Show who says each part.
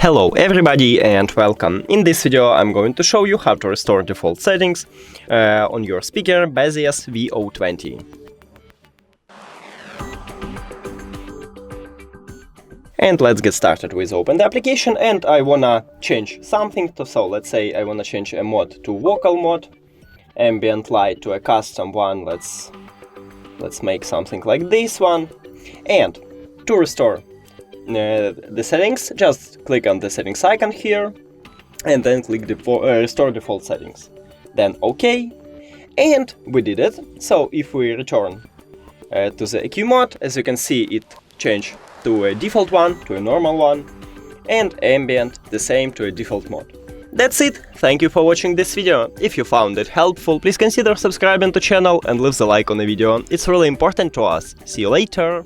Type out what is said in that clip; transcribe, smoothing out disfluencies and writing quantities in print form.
Speaker 1: Hello everybody and welcome. In this video I'm going to show you how to restore default settings on your speaker Baseus VO20. And let's get started with open the application, and I wanna change something so let's say I wanna change a mod to vocal mode, ambient light to a custom one, let's make something like this one. And to restore the settings, just click on the settings icon here and then click restore default settings, then OK, and we did it. So if we return to the AeQur mode, as you can see, it changed to a default one, to a normal one, and ambient the same to a default mode. That's it. Thank you for watching this video. If you found it helpful, please consider subscribing to channel and leave the like on the video. It's really important to us. See you later.